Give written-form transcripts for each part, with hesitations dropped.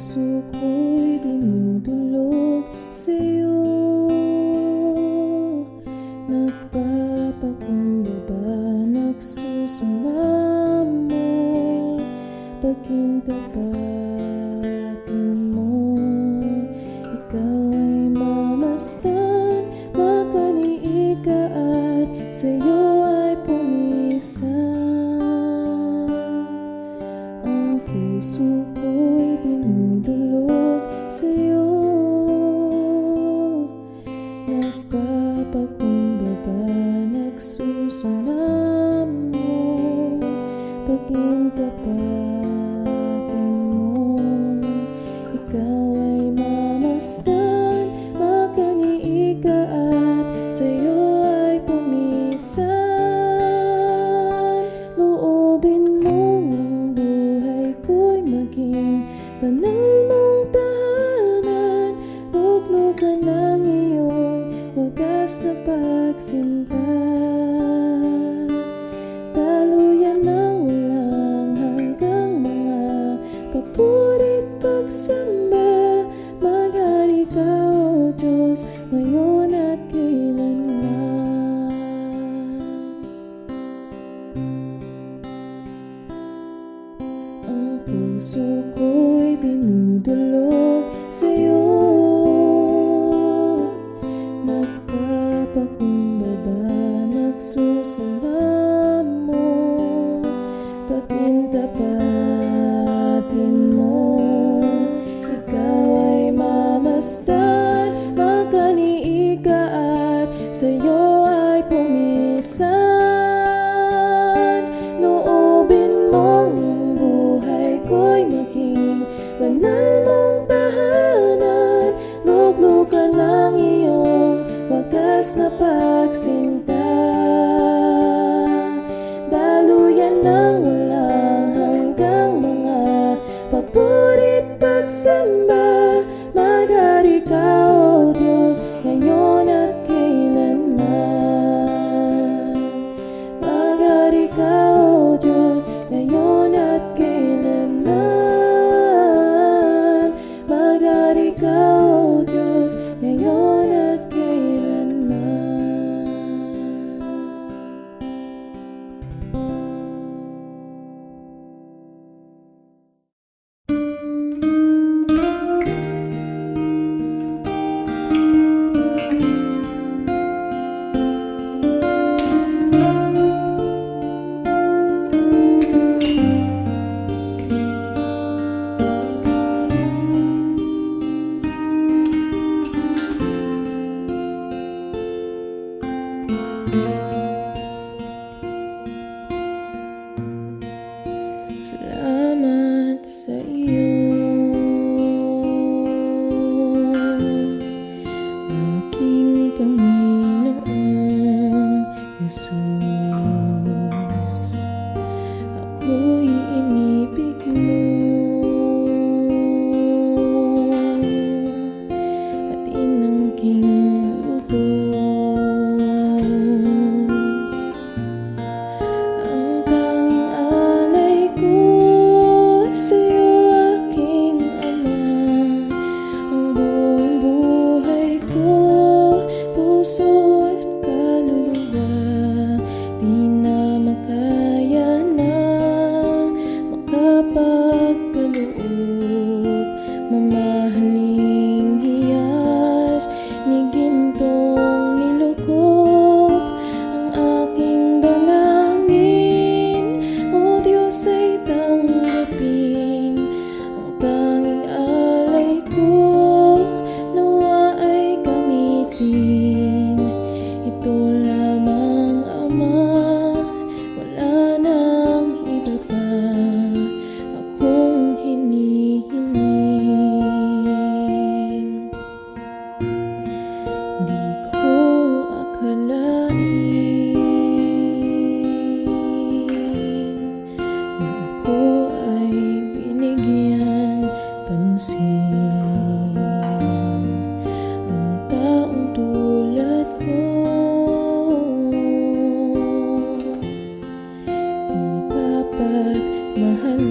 puso ko'y dinudulog sa'yo. Nagpapakumbaba, nagsusumamo, pagkintapatin mo. Ikaw ay mamasdan, makaniig ka at sa'yo ay pumisan. Ang puso ko'y dinudulog sa'yo. Nagpapakumbaba, nagsusumamo, pagkintapatin mo. Ikaw ay mamasdan, makaniig ka at sa'yo ay pumisan. Loobin mo ang buhay ko'y maging banal mong tahanan. Luglugan ng iyong wagas na pagsinta. Daluyan ng walang hanggang mga papurit pagsamba. Maghari ka, O Diyos, ngayon at kailanman. Ang puso ko'y dinudulog sa'yo. Nagpapakumbaba, nagsusumamo, pagkintapatin mo. Ikaw ay mamasdan, makaniig ka at sa'yo ay pumisan. Loobin mo ang buhay ko'y maging banal mong tahanan. Luglugan ng iyong wagas na pagsinta. Daluyan ng walang hanggang mga papurit pagsamba. Maghari ka, O Diyos, ngayon at kailanman. Maghari ka, O Diyos, ngayon at kailanman. Maghari ka, O Diyos, ngayon at kailanman. Salamat sa iyo, aking Panginoong Jesus. Ako'y inibig mo at inangking lubos. Ang tanging alay ko sa'yo, aking Ama. Ang buong buhay ko, puso at kaluluwa, di na makaya na makapagkaloob. Mamahaling hiyas ni gintong nilukop ang aking dalangin. O Diyos, ay tanggapin ang tanging alay ko, nawa ay gamitin. Ito lamang, Ama, wala nang iba pa akong hinihiling. Di ko akalain na ako ay binigyan pansin. Ang taong tulad ko di dapat mahalin.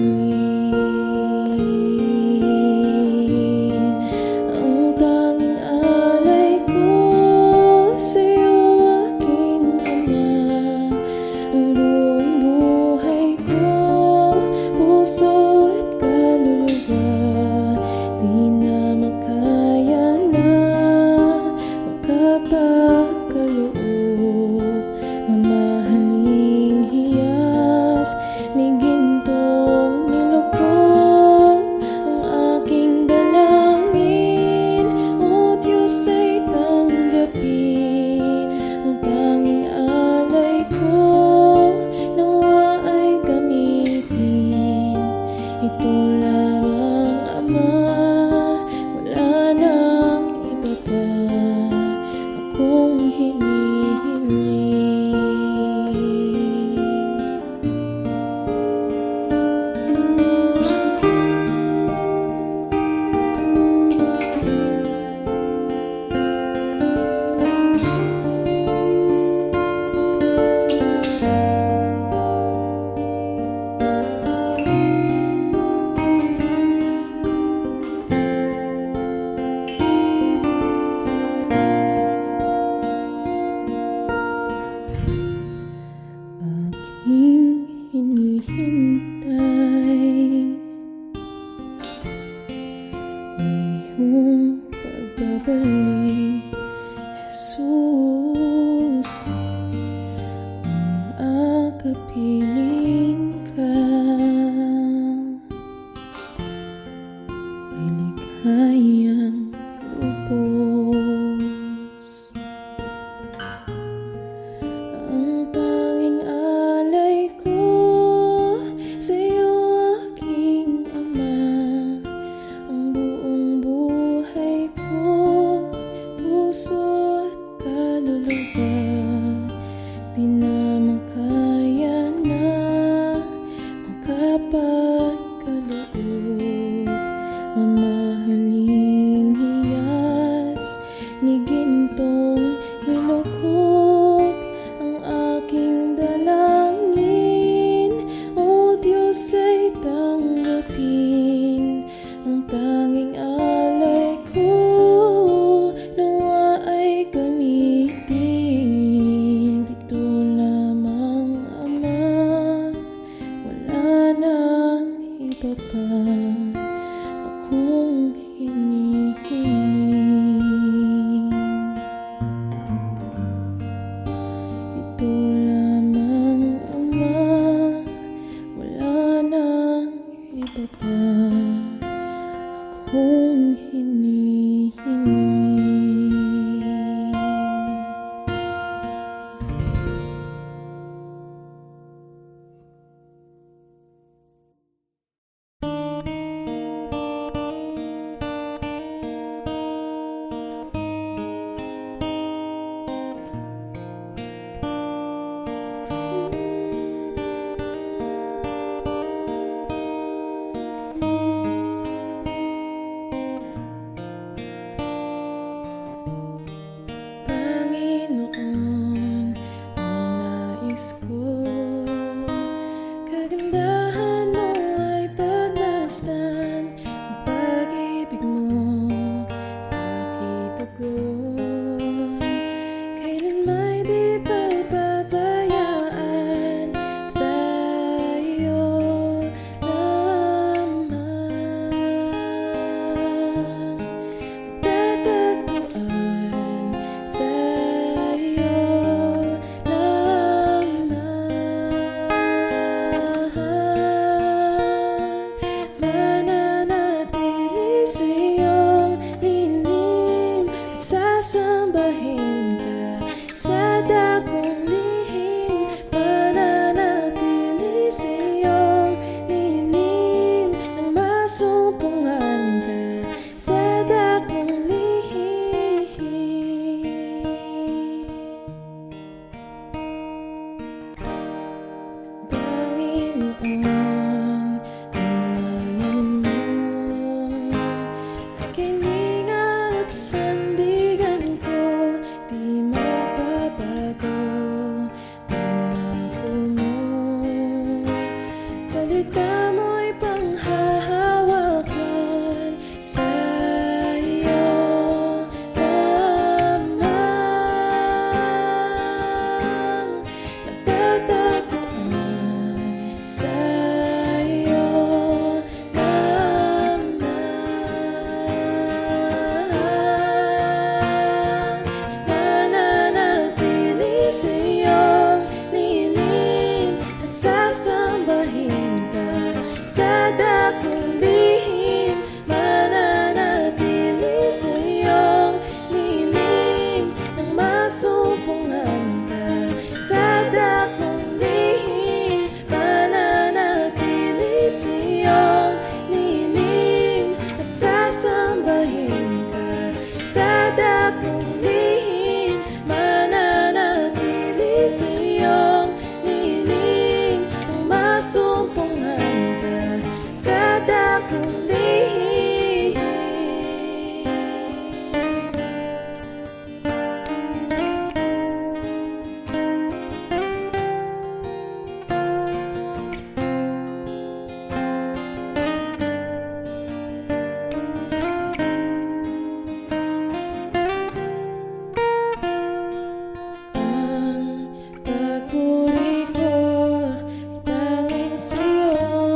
piling ka ay ligayang lubos. Ang tanging alay ko sa'yo, aking Ama. Ang buong buhay ko, puso at kaluluwa, di na makaya na makapagkaloob. Mamahaling hiyas ni gintong nilukob ang aking dalangin. O Diyos, ay tanggapin ang tanging alay ko, nawa ay gamitin. Ito lamang, Ama, wala nang iba pa akong hinihiling. Ito lamang, Ama, wala nang iba pa akong hinihiling. Panginoon, ang nais ko, kagandahan mo ay pagmasdan, ang pag-ibig mo sa aking tugon. Kailan may di pababayaan, sa iyo lamang pagtatagpuan, sa iyo lamang mananatili sa iyong lingim at sasambahin ka sa dakong lihim. Mananatili sa iyong lingim nang masumpungan ka sa dakong lihim. Panginoon, ang ngalan mo ay kininga at sandigan ko, di magbabago. Pangako mo, salita mo'y panghahawakan, sa iyo lamang matatagpuan, sa iyo lamang mananatili sa iyong lingim at sasambahin ka sa dakong lihim. Mananatili sa iyong lingim nang masumpungan ka sa dakong lihim. Mananatili sa iyong lingim at sasambahin ka sa dakong lihim. Mananatili sa iyong lingim nang masumpungan ka sa dakong lihim. Ang pagpuri ko ay tanging sa'yo.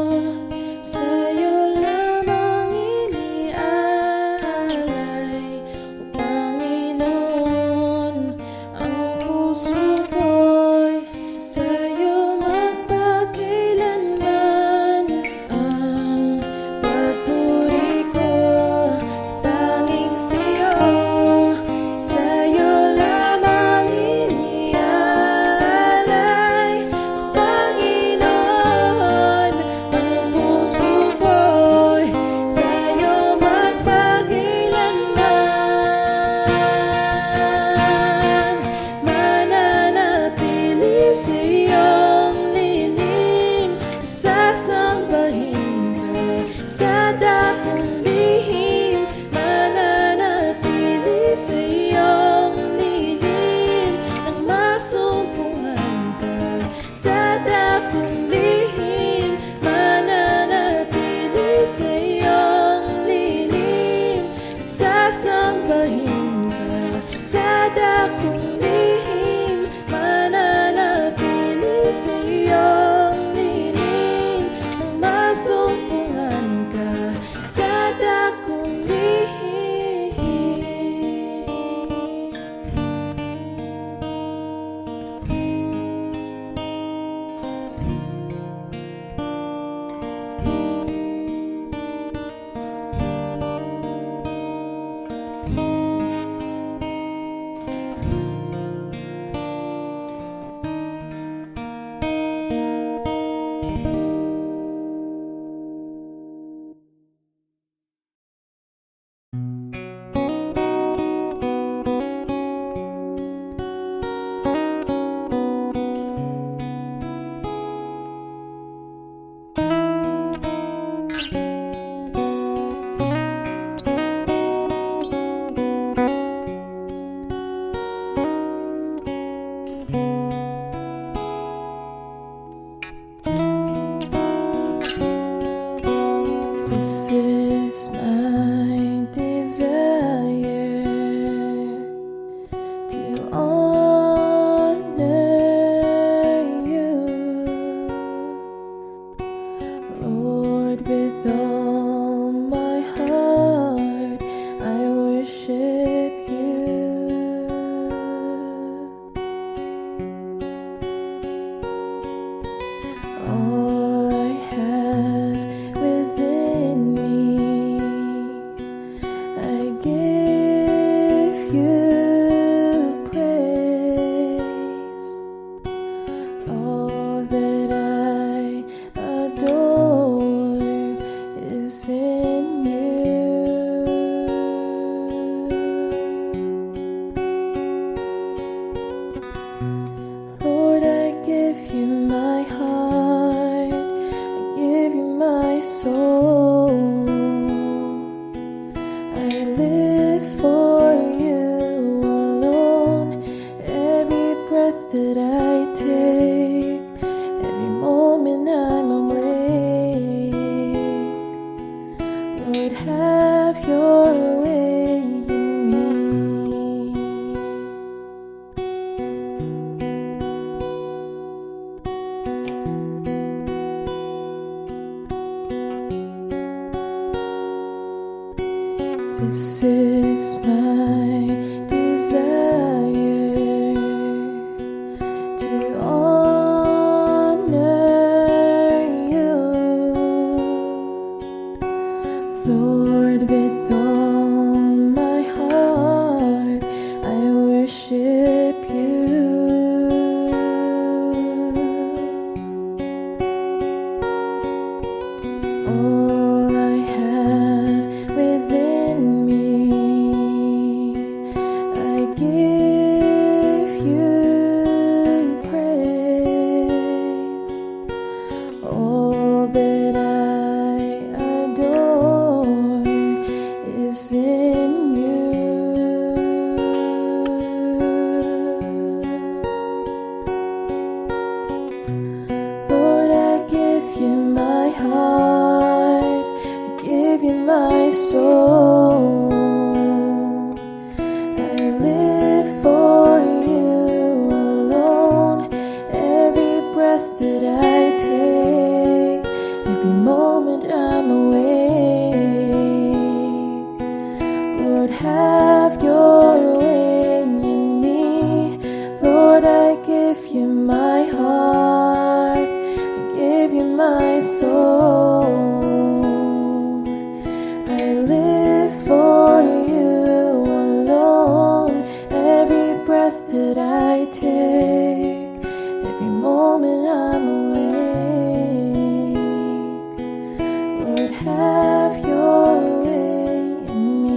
This is my desire, to honor you, Lord, with all my heart I worship you. All I have within me, I give you praise. All that I adore is in you. Lord, I give you my heart, I give you my soul. I live for you alone. Every breath that I take, every moment I'm awake, Lord, have your way in me. This is my desire, to honor you, Lord, with all my heart I worship you. All I have within me, I give you praise. All that I adore is in you. Lord, I give you my heart, I give you my soul. I live for you alone. Every breath that I take, every moment I'm awake, Lord, have your way in me. Lord, I give you my heart, I give you my soul. I live for you alone. Every breath that I take, every moment I'm awake, Lord, have your way in me.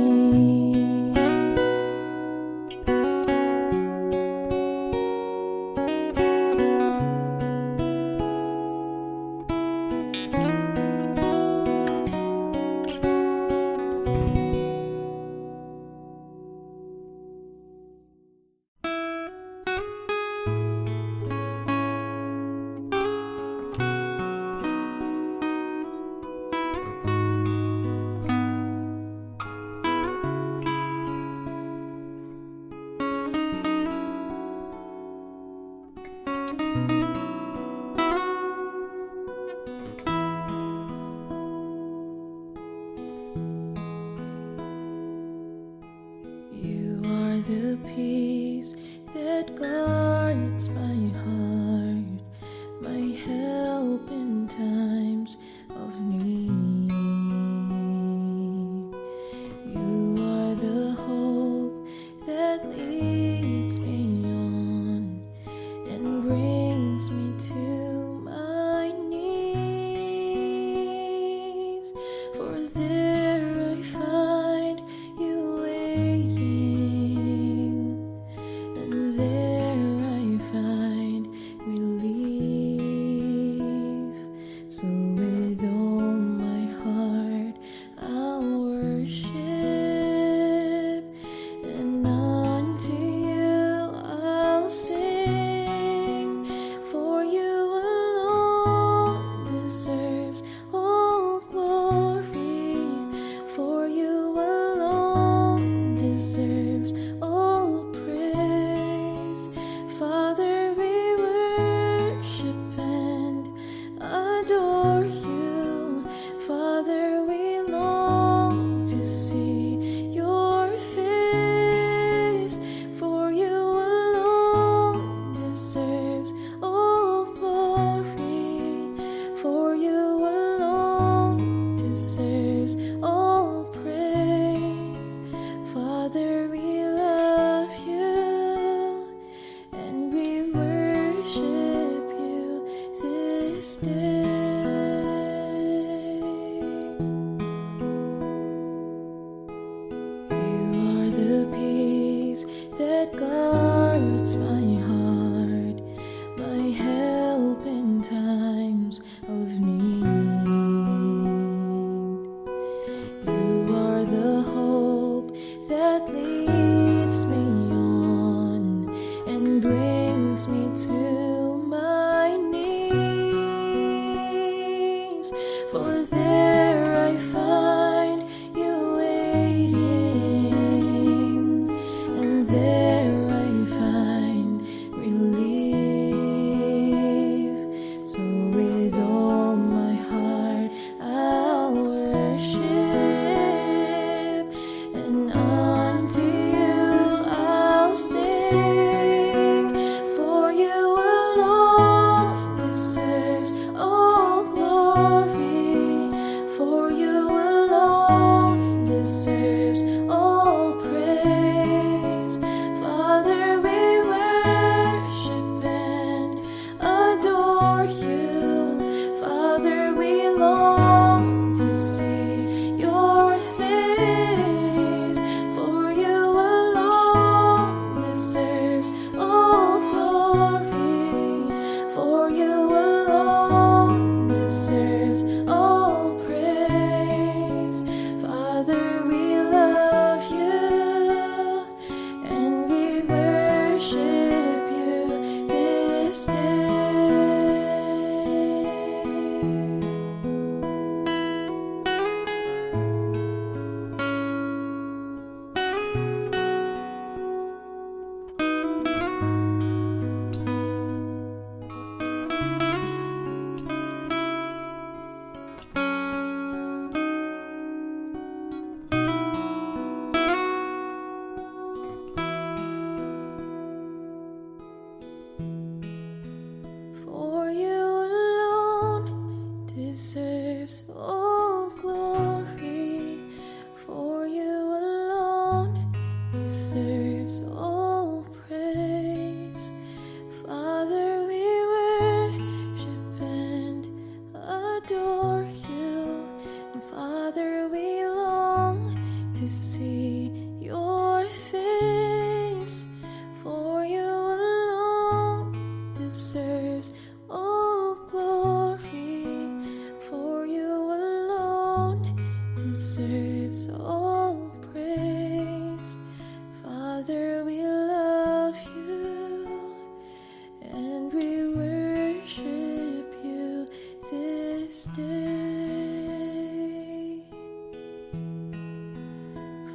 this day.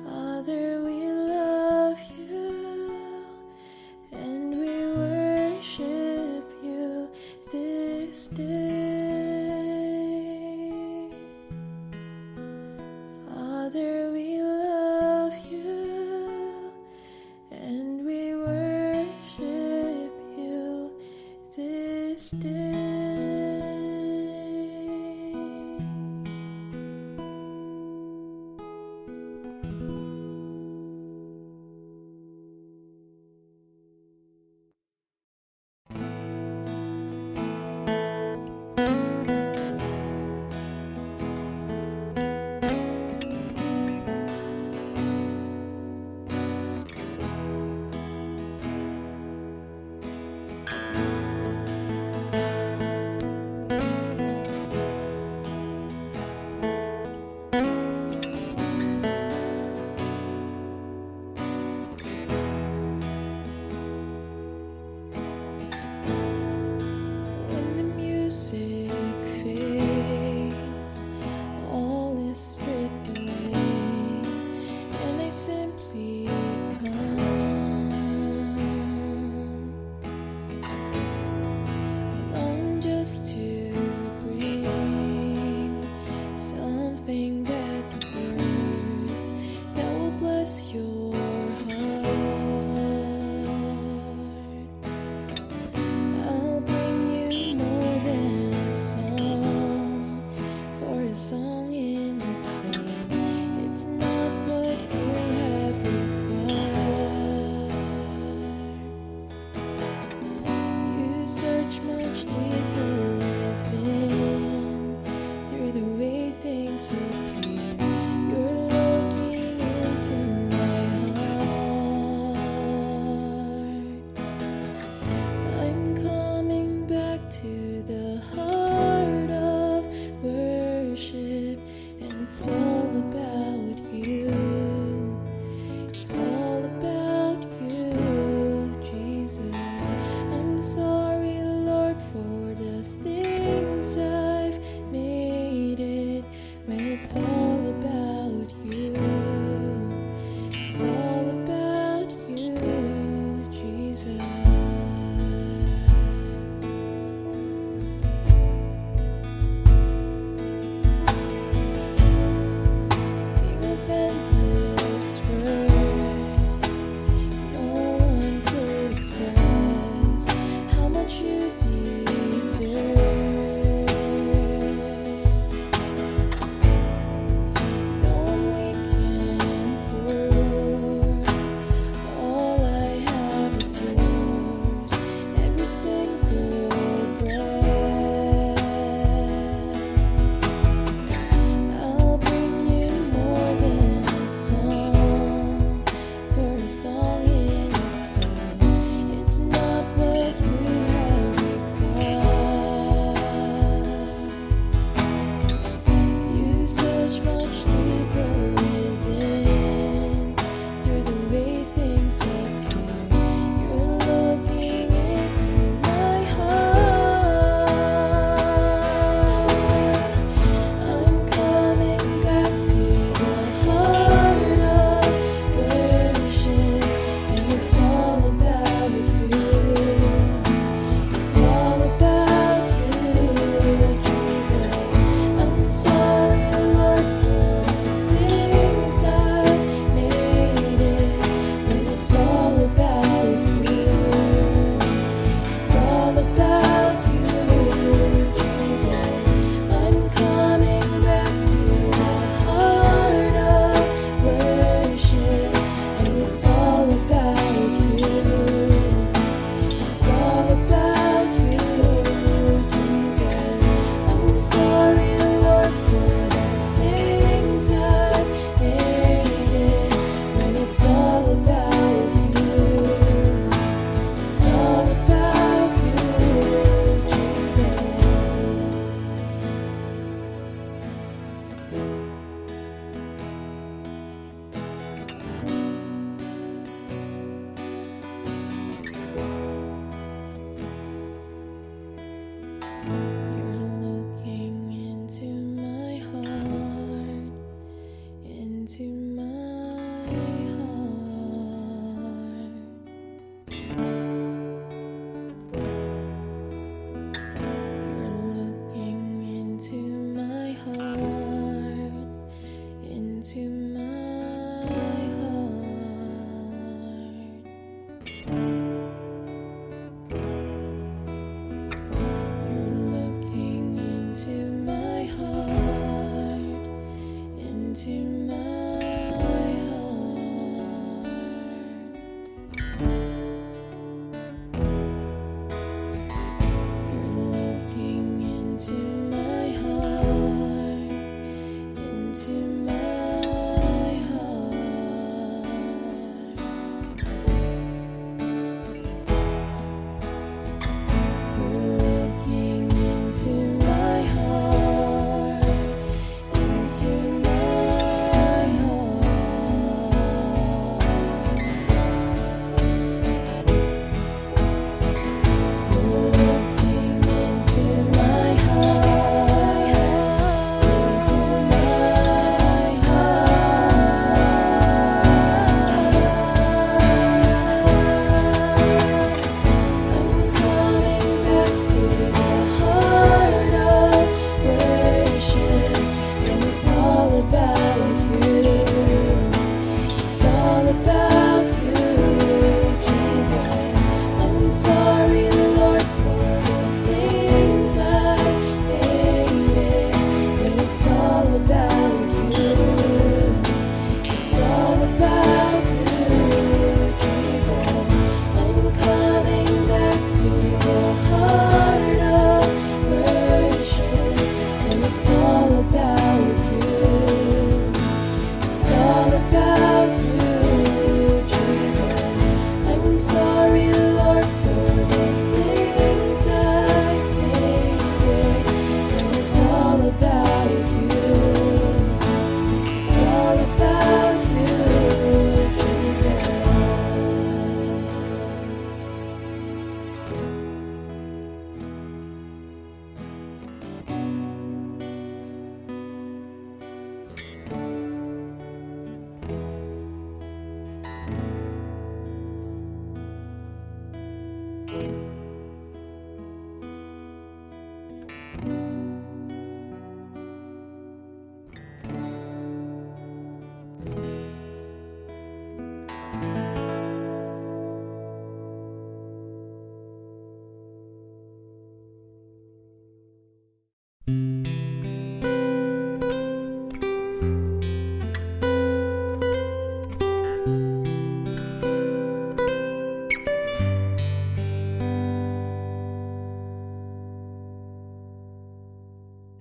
Father, we love you and we worship you this day. Father, we love you and we worship you this day.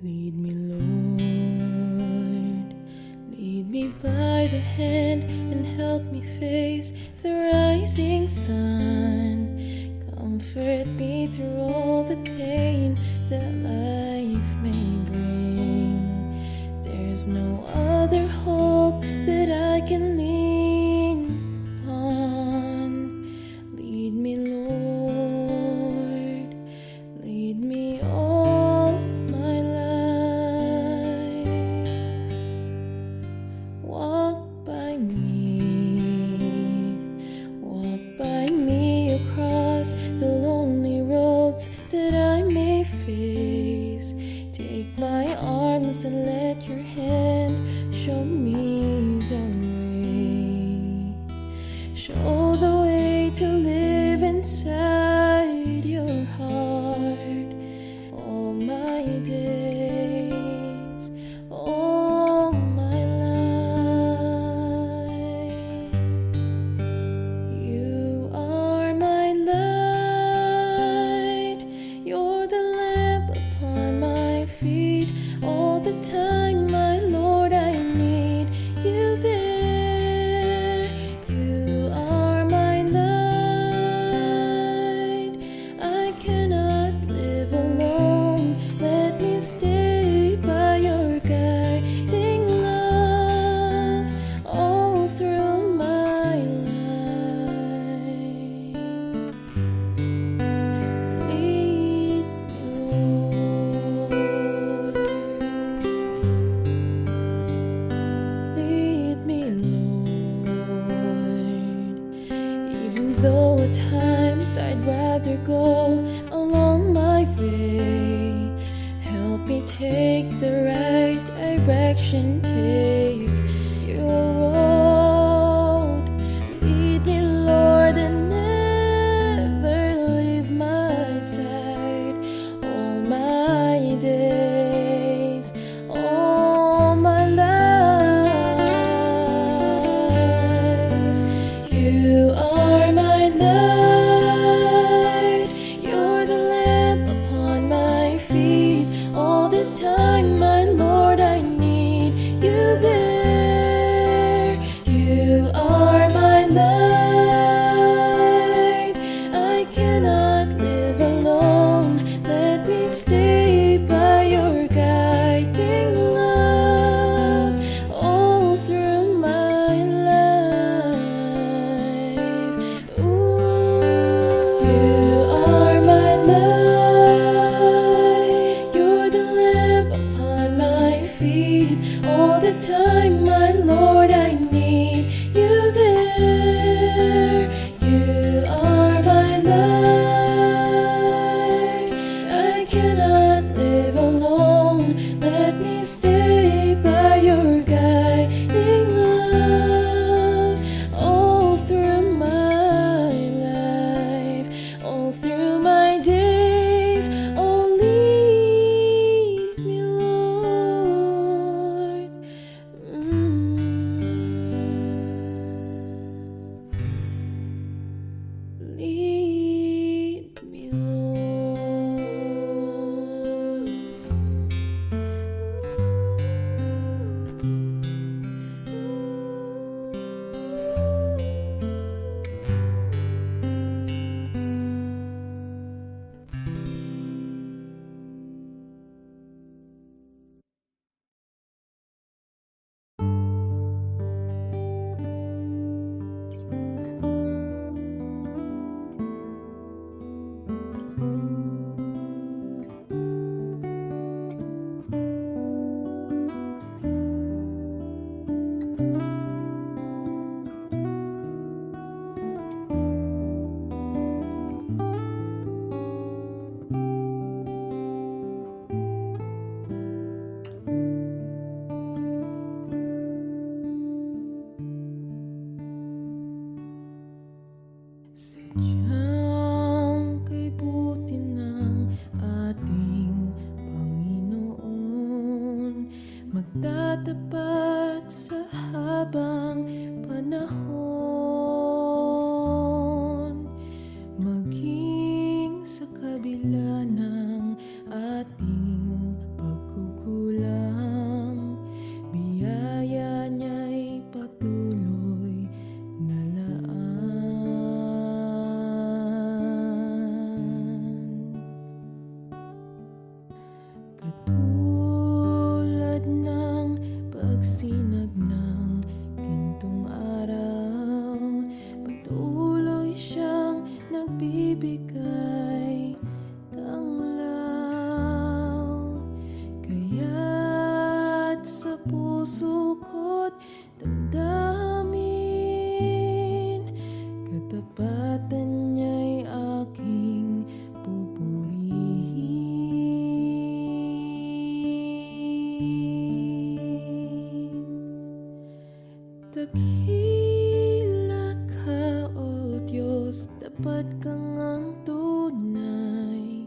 Lead me, Lord, lead me by the hand and help me face the rising sun. Comfort me through all the pain that life may bring. There's no other hope that I can lean upon. Lead me, Lord, lead me all my life. Walk by me across the lonely roads that I may face. Take my arms and let your hand show me the way. Show the way to live inside your heart all my days, all my life. You are my light, you're the lamp upon my feet. All the time, my Lord, I need you there. You are my light, I cannot live alone. Let me stay by your guiding love all through my life. Lead me, Lord. Lead me, Lord. Even though at times I'd rather go along my way, help me take the right direction, take your road. Lead me, Lord, and never leave my side all my days, all my life. You are my light, you're the lamp upon my feet. All the time, my Lord, I need you there. You are my light, I cannot live alone. Let me stay by your guiding love all through my life. Ooh. You are my light, you're the lamp upon my feet. All the time, my Lord, I need you there. You are my light, I cannot live alone. Let me stay by your guiding love all through my life, all through my days. Oh, lead me, Lord. Lead me, Lord. Sadyang kay buti ng ating Panginoon, magtatapat sa habang panahon, maging sa kabila ng ating pagkukulang. puso ko't damdamin. Katapatan niya'y aking pupurihin. Dakila ka, O Diyos, dapat kang ang tunay.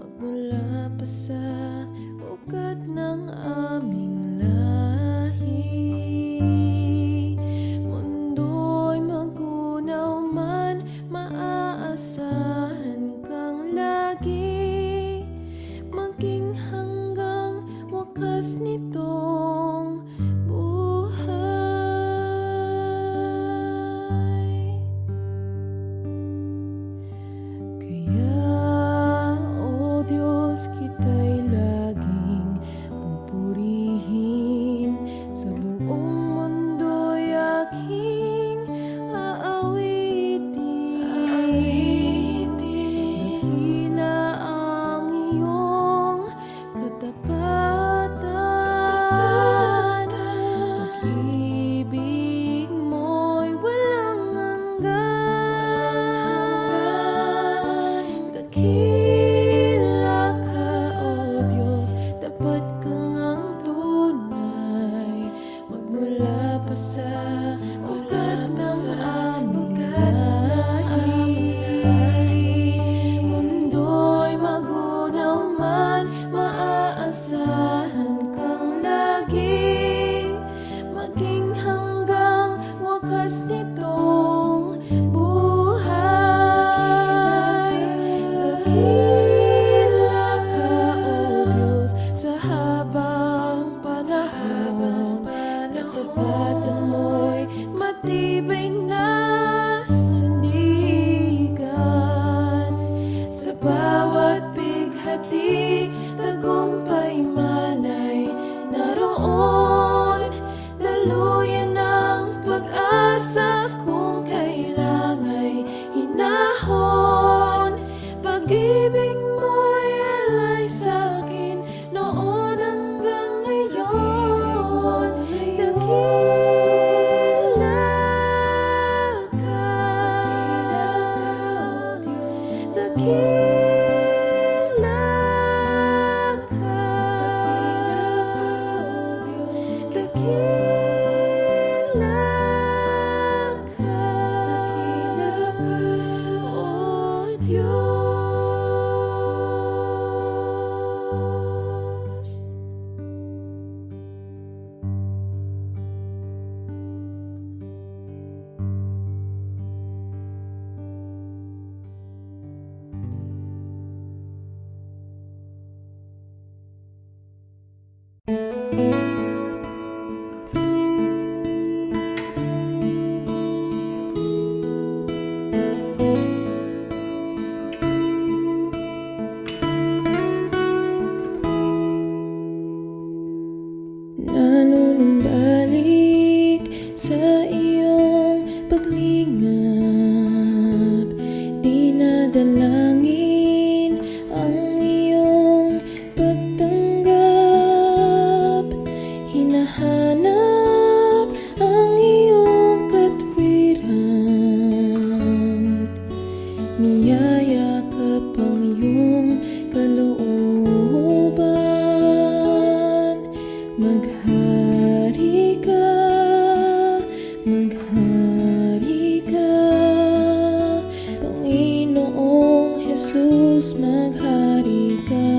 Magmula pa sa ugat ng aming lahi, mundo'y magunaw man, maaasahan kang lagi, maging hanggang wakas nitong buhay. Kaya, O Diyos, kita'y laging pupurihin. Sa buong mundo'y aking aawitin. Dakila ang iyong katapatan. Pag-ibig mo'y walang hanggan. Dakila ka, O Diyos, dapat kang ang tunay. Magmula pa sa ugat ng aming lahi, mundo'y magunaw man, maaasahan kang lagi, maging hanggang wakas nitong buhay. Dakila ka, O Diyos, sa habang panahon. Katapatan mo'y matibay na sandigan. Sa bawat bighati, tagumpay man ay naroon. Daluyan ang pag-asa kung kailangan hinahon. Pag-ibig mo'y alay sa'kin noon hanggang ngayon. Dakila ka, dakila ka, dakila ka, O Diyos. Nanunumbalik sa iyong paglingap, dinadalangin ang iyong pagtanggap, hinahanap ang iyong katwiran, niyayakap ang iyong kalooban. Maghari ka, Panginoong Jesus, maghari ka.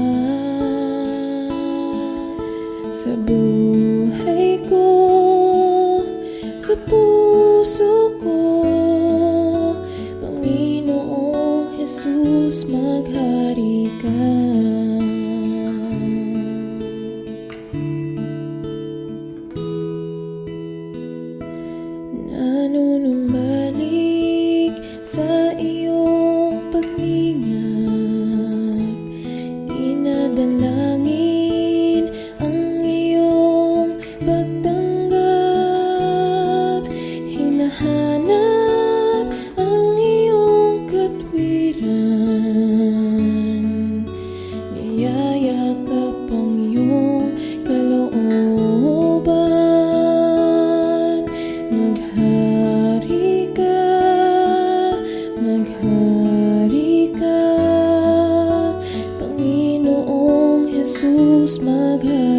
Sa buhay ko, sa puso ko, Panginoong Jesus, maghari ka. Nanunumbalik sa iyong paglingap, dinadalangin ang iyong pagtanggap, hinahanap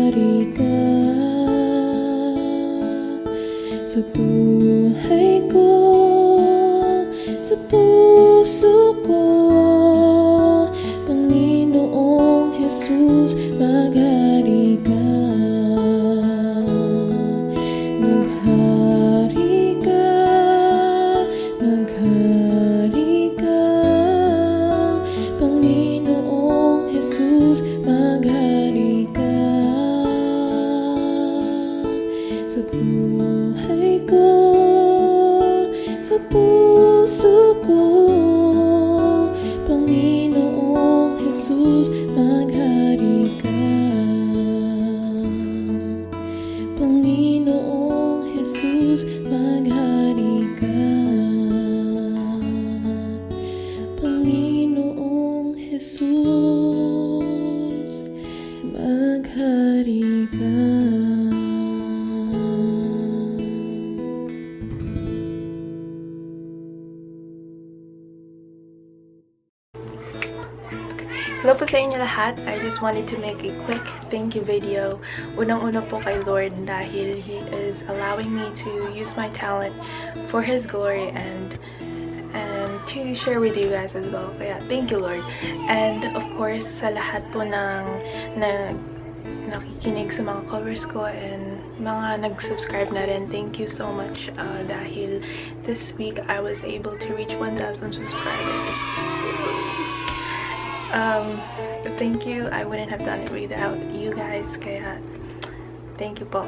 maghari ka sa buhay ko, sa puso ko. Panginoong Jesus, maghari ka. Maghari ka, maghari ka. Panginoong Jesus, maghari ka sa buhay ko, sa puso ko. Panginoong Jesus, maghari ka. Panginoong Jesus, maghari ka. Panginoong Jesus, maghari ka. Hello po sa inyo lahat. I just wanted to make a quick thank you video. Unang-una po kay Lord dahil He is allowing me to use my talent for His glory and to share with you guys as well. Kaya thank you, Lord. And of course, sa lahat po ng nakikinig sa mga covers ko and mga nag-subscribe na rin, thank you so much dahil this week I was able to reach 1,000 subscribers. Thank you. I wouldn't have done it without you guys. Kaya, thank you po.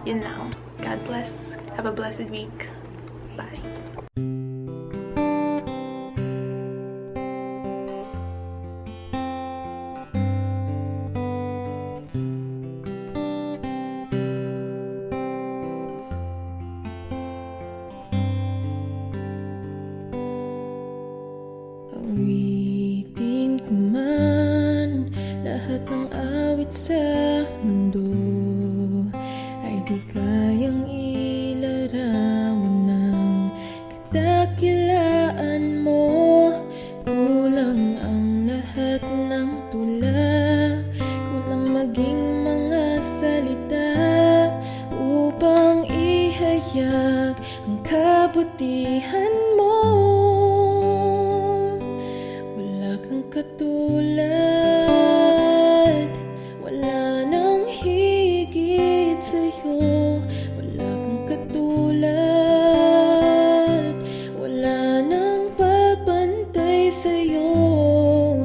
Yun lang. God bless. Have a blessed week. Bye. Awitin ko man lahat ng awit sa mundo, ay di kayang ilarawan ng kadakilaan mo. Kulang ang lahat ng tula, kulang maging mga salita upang ihayag ang kabutihan mo. Katulad, wala nang higit sa'yo. Wala kang katulad, wala nang papantay sa'yo.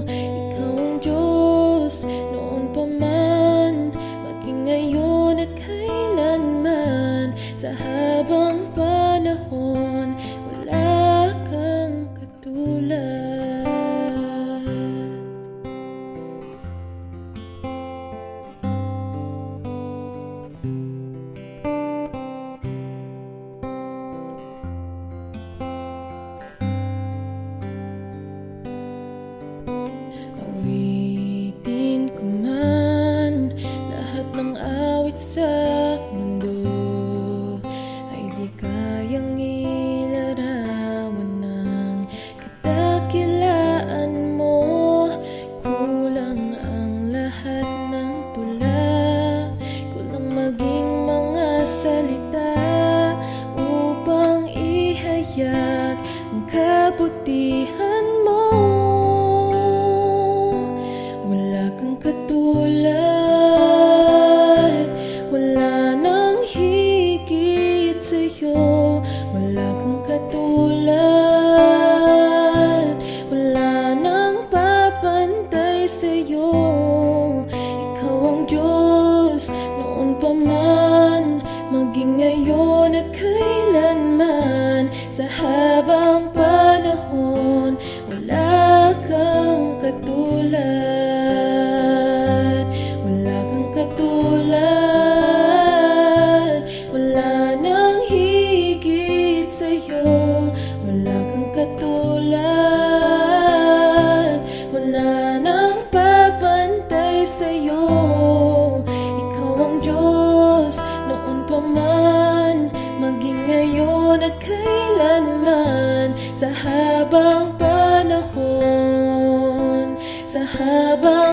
Ikaw ang Diyos, noon pa man, maging ngayon at kailanman. Sa habang panahon, wala kang katulad. Awitin ko man lahat ng awit sa mundo, ay di kayang ilarawan ng kadakilaan mo. Kulang ang lahat ng tula, kulang maging mga salita upang ihayag ang kabutihan mo. Wala kang katulad, wala nang higit sa'yo. Wala kang katulad, wala nang papantay sa'yo. Ikaw ang Diyos, noon pa man, maging ngayon at kailanman. Sa habang panahon, wala kang katulad. Wala kang katulad, wala nang higit sa'yo. Wala kang katulad, wala nang papantay sa'yo. Ikaw ang Diyos, noon pa man, maging ngayon at kailanman. Sa habang panahon, sa habang